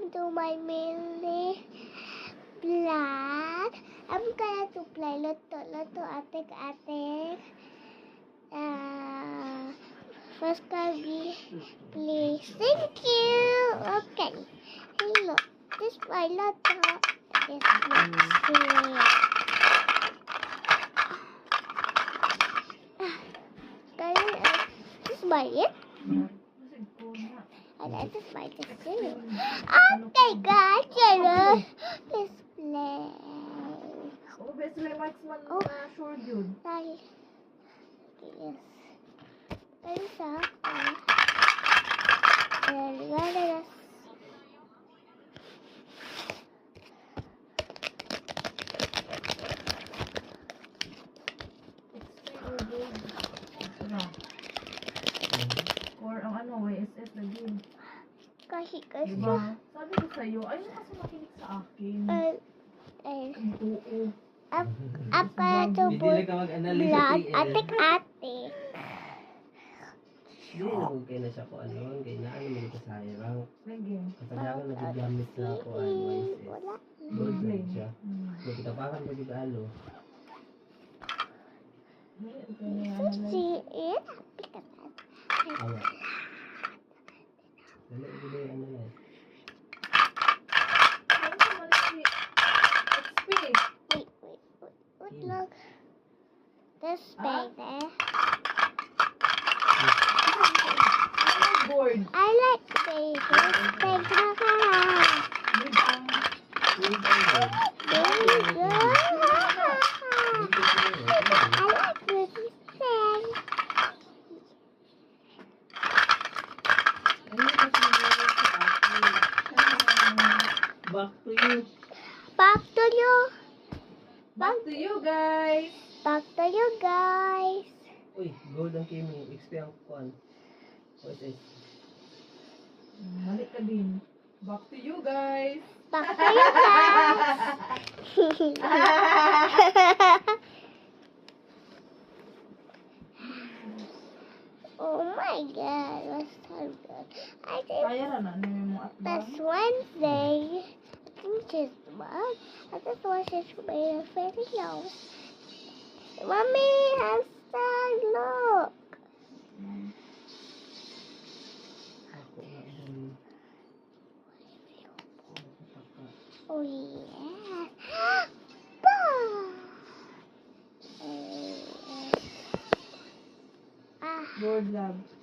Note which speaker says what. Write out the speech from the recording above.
Speaker 1: welcome to my mini vlog. I'm gonna to play Luto Atik. First gonna be please. Thank you. Okay. Hey, look. This is my Luto. This is my it. And I just like to do. Okay, guys, let's play.
Speaker 2: Oh, best like Max man sure yun.
Speaker 1: Dahil, yes. Dahil sa
Speaker 2: Or ang ano, YSS na din.
Speaker 1: kasi.
Speaker 2: Diba? Sabi ko sa'yo, ayaw kasi makinig sa akin. Oo.
Speaker 1: Up ka to
Speaker 3: Hindi ka mag-analyze sa
Speaker 1: vlog.
Speaker 3: TL.
Speaker 1: Atik.
Speaker 3: Hindi na kung kaya na siya ko ano. Kaya na ano mo sa hirang.
Speaker 2: Lagi.
Speaker 3: Katanyakan nag-gamit na ako ay YSS.
Speaker 1: Wala.
Speaker 3: Gold lang siya. Magkitapakan pa yung alo.
Speaker 1: See it?
Speaker 3: Awa. Dali, ito yung ano na.
Speaker 1: Wait, look. This baby.
Speaker 2: Board.
Speaker 1: I like baby. Big There you go. I like this thing.
Speaker 3: Back to you.
Speaker 1: Back to you.
Speaker 2: Back to you guys.
Speaker 1: Back to you guys.
Speaker 3: Uy, gold ang Kimi. XP ang kuan. YSS.
Speaker 2: Mali ka din. Back to you guys.
Speaker 1: Back to you guys. Oh my god, that's so good. I think
Speaker 2: Kaya na na mo at
Speaker 1: that's Wednesday. I think it's what? I just watched this video. Mommy has that look.
Speaker 3: Ako nga.
Speaker 1: Oh yeah.
Speaker 2: board lab.